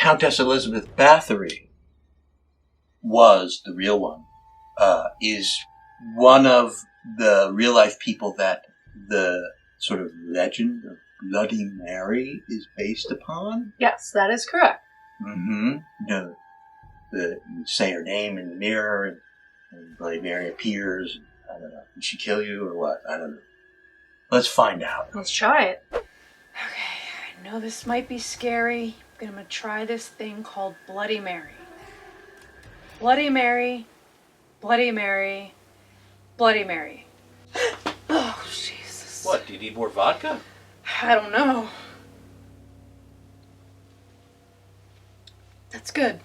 Countess Elizabeth Bathory was the real one, is one of the real-life people that the sort of legend of Bloody Mary is based upon. Yes, that is correct. Mm-hmm. You say her name in the mirror, and Bloody Mary appears. And, I don't know. Did she kill you or what? I don't know. Let's find out. Let's try it. Okay, I know this might be scary, but I'm gonna try this thing called Bloody Mary. Bloody Mary, Bloody Mary, Bloody Mary. Oh, Jesus. What, do you need more vodka? I don't know. That's good.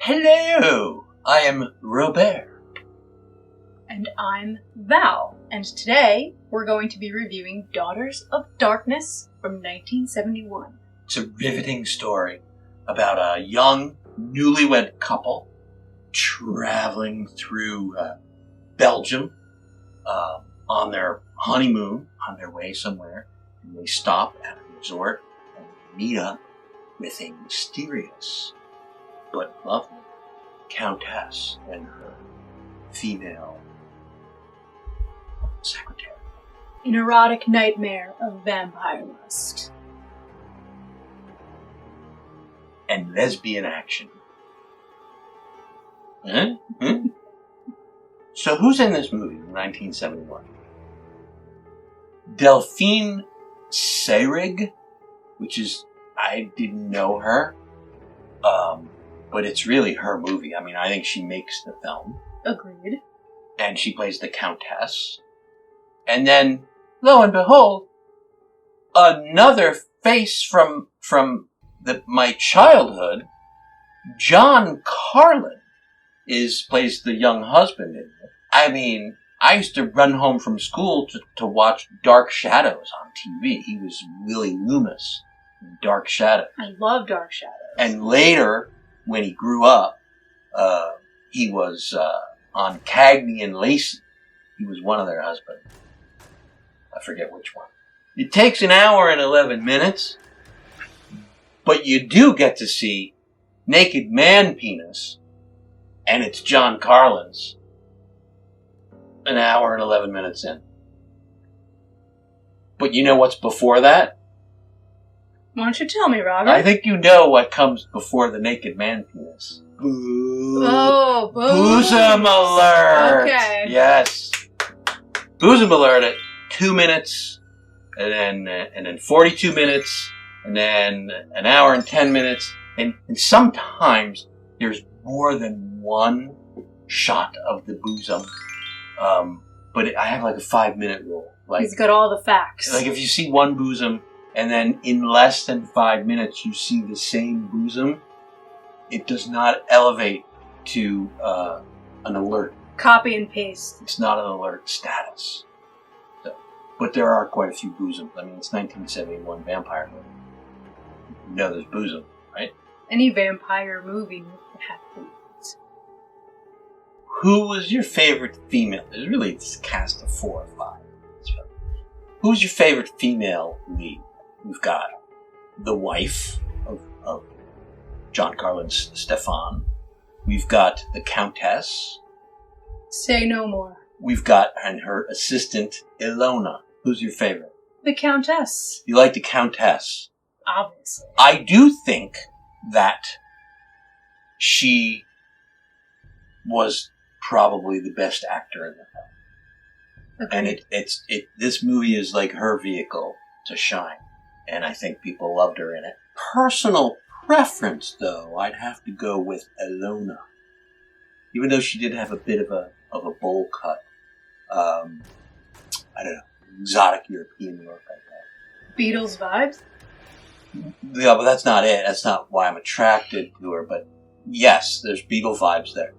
Hello, I am Robert. And I'm Val. And today we're going to be reviewing Daughters of Darkness from 1971. It's a riveting story about a young, newlywed couple traveling through Belgium on their honeymoon, on their way somewhere, and they stop at a resort and meet up with a mysterious but lovely countess and her female secretary. An erotic nightmare of vampire lust. And lesbian action. Huh? So who's in this movie in 1971? Delphine Seyrig, which is, I didn't know her, but it's really her movie. I mean, I think she makes the film. Agreed. And she plays the Countess. And then, lo and behold, another face from my childhood, John Carlin, plays the young husband in it. I mean, I used to run home from school to watch Dark Shadows on TV. He was Willie Loomis in Dark Shadows. I love Dark Shadows. And later, when he grew up, he was on Cagney and Lacey. He was one of their husbands. I forget which one. It takes an hour and 11 minutes, but you do get to see naked man penis, and it's John Carlin's an hour and 11 minutes in. But you know what's before that? Why don't you tell me, Robert? I think you know what comes before the naked man penis. Oh, Bosom alert! Okay. Yes. Bosom alert at 2 minutes, and then 42 minutes, and then an hour and 10 minutes, and sometimes there's more than one shot of the bosom. But I have like a 5-minute rule. Like, he's got all the facts. Like if you see one bosom, and then in less than 5 minutes you see the same bosom, it does not elevate to an alert. Copy and paste. It's not an alert status. So, but there are quite a few bosoms. I mean, it's 1971 vampire movie. You know there's bosom, right? Any vampire movie would have boobs. Who was your favorite female? There's really this cast of 4 or 5. Who's your favorite female lead? We've got the wife of John Carlin's Stefan. We've got the Countess. Say no more. We've got and her assistant, Ilona. Who's your favorite? The Countess. You like the Countess? Obviously. I do think that she was probably the best actor in the film. Agreed. And this movie is like her vehicle to shine. And I think people loved her in it. Personal preference, though, I'd have to go with Ilona. Even though she did have a bit of a bowl cut. I don't know, exotic European look like that. Beatles vibes? Yeah, but that's not it. That's not why I'm attracted to her. But yes, there's Beatle vibes there.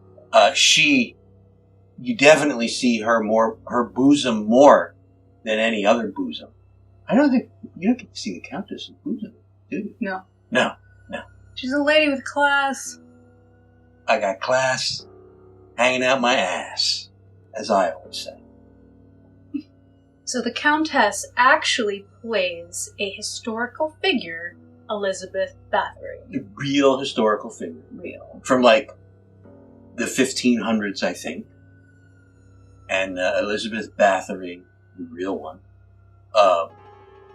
You definitely see her bosom more than any other bosom. I don't think, you don't get to see the Countess' bosom, do you? No. No. She's a lady with class. I got class hanging out my ass, as I always say. So the Countess actually plays a historical figure, Elizabeth Bathory. A real historical figure. Real. From like the 1500s, I think. And Elizabeth Bathory, the real one,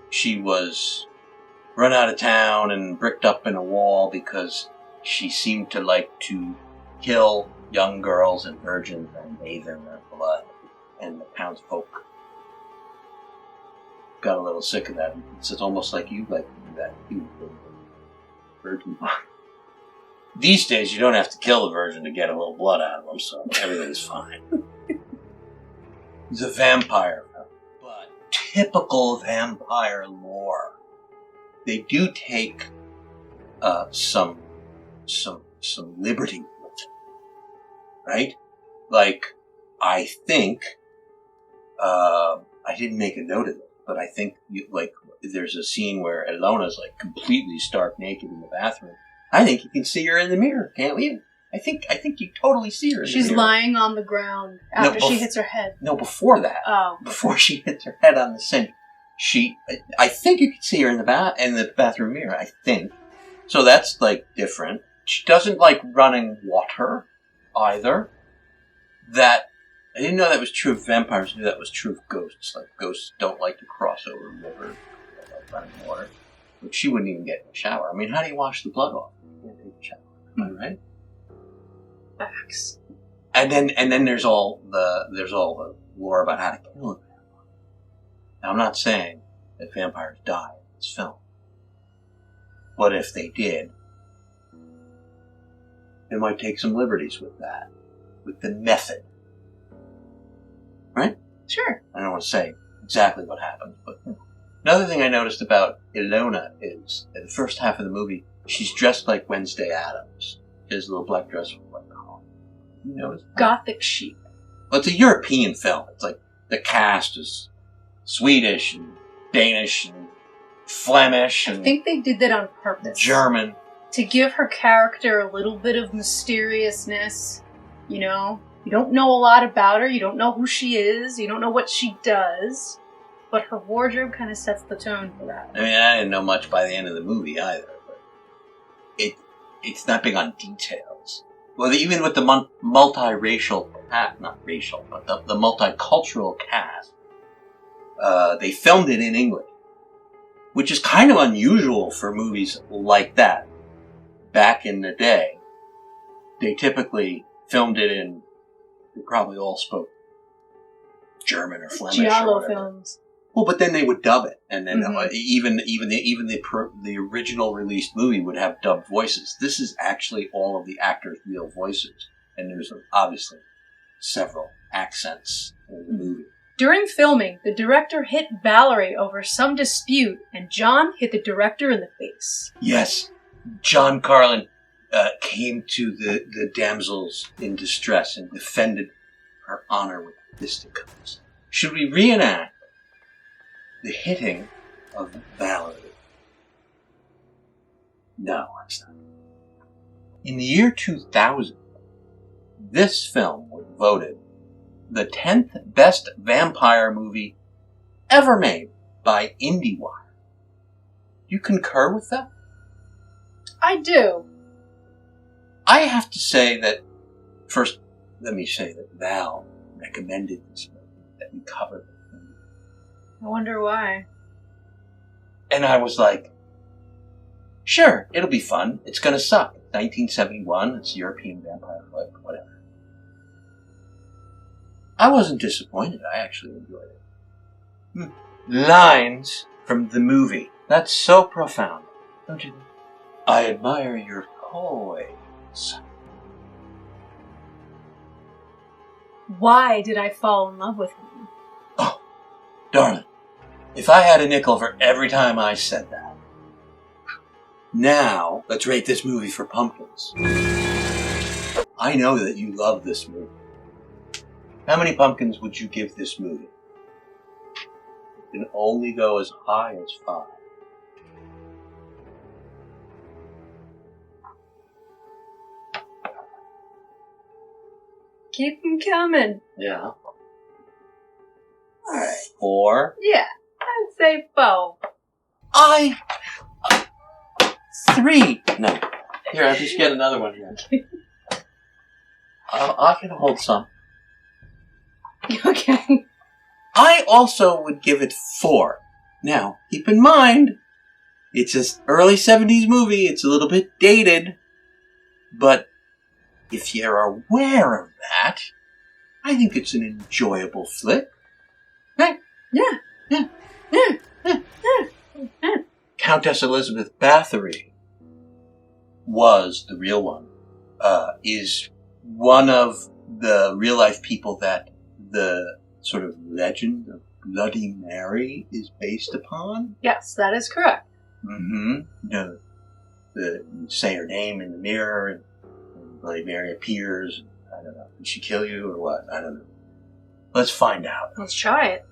she was run out of town and bricked up in a wall because she seemed to like to kill young girls and virgins and bathe in their blood. And the townsfolk got a little sick of that. It's almost like you like to do that. You virgin. These days, you don't have to kill the virgin to get a little blood out of them, so everything's fine. It's a vampire film, but typical vampire lore. They do take some liberty with it, right? Like, I think I didn't make a note of it, but I think there's a scene where Ilona's like completely stark naked in the bathroom. I think you can see her in the mirror, can't we? I think you totally see her in the mirror. She's lying on the ground after she hits her head. No, before that. Oh. Before she hits her head on the sink. I think you can see her in the bathroom mirror, I think. So that's like different. She doesn't like running water either. I didn't know that was true of vampires. I knew that was true of ghosts. Like, ghosts don't like to cross over rivers. They like running water. But she wouldn't even get in the shower. I mean, how do you wash the blood off? You can't take a shower. Am I right? Facts. And then there's all the lore about how to kill a vampire. Now, I'm not saying that vampires die in this film. But if they did, they might take some liberties with that. With the method. Right? Sure. I don't want to say exactly what happened, but another thing I noticed about Ilona is, in the first half of the movie, she's dressed like Wednesday Addams. She has a little black dress with like a collar. You notice that? Gothic chic. Well, it's a European film. It's like the cast is Swedish and Danish and Flemish and I think they did that on purpose. German. To give her character a little bit of mysteriousness, you know? You don't know a lot about her, you don't know who she is, you don't know what she does, but her wardrobe kind of sets the tone for that. I mean, I didn't know much by the end of the movie either, but it's not big on details. Well, even with the multiracial, not racial, but the multicultural cast, they filmed it in English, which is kind of unusual for movies like that. Back in the day, they typically filmed it in, they probably all spoke German or Flemish Giallo or whatever. films. Well, but then they would dub it, and then even the original released movie would have dubbed voices. This is actually all of the actors' real voices, and there's obviously several accents in the movie. During filming, the director hit Valerie over some dispute, and John hit the director in the face. Yes, John Carlin came to the damsels in distress and defended her honor with fisticuffs. Should we reenact the hitting of Valerie? No, that's not. In the year 2000, this film was voted the 10th best vampire movie ever made by IndieWire. You concur with that? I do. I have to say that, first, let me say that Val recommended this movie, that we covered it. I wonder why. And I was like, sure, it'll be fun. It's gonna suck. 1971, it's a European vampire flick, whatever. I wasn't disappointed. I actually enjoyed it. Lines from the movie. That's so profound, don't you think? I admire your poise. Why did I fall in love with him? Oh, darling, if I had a nickel for every time I said that. Now, let's rate this movie for pumpkins. I know that you love this movie. How many pumpkins would you give this movie? You can only go as high as 5. Keep them coming. Yeah. Alright. 4. Yeah, I'd say 4. 3. No. Here, I'll just get another one here. I can hold some. Okay. I also would give it 4. Now, keep in mind, it's an early 70s movie. It's a little bit dated. But if you're aware of that, I think it's an enjoyable flick. Right? Yeah. Countess Elizabeth Bathory was the real one. Is one of the real-life people that the sort of legend of Bloody Mary is based upon. Yes, that is correct. Mm-hmm. You say her name in the mirror, and Bloody Mary appears. I don't know. Did she kill you or what? I don't know. Let's find out. Let's try it.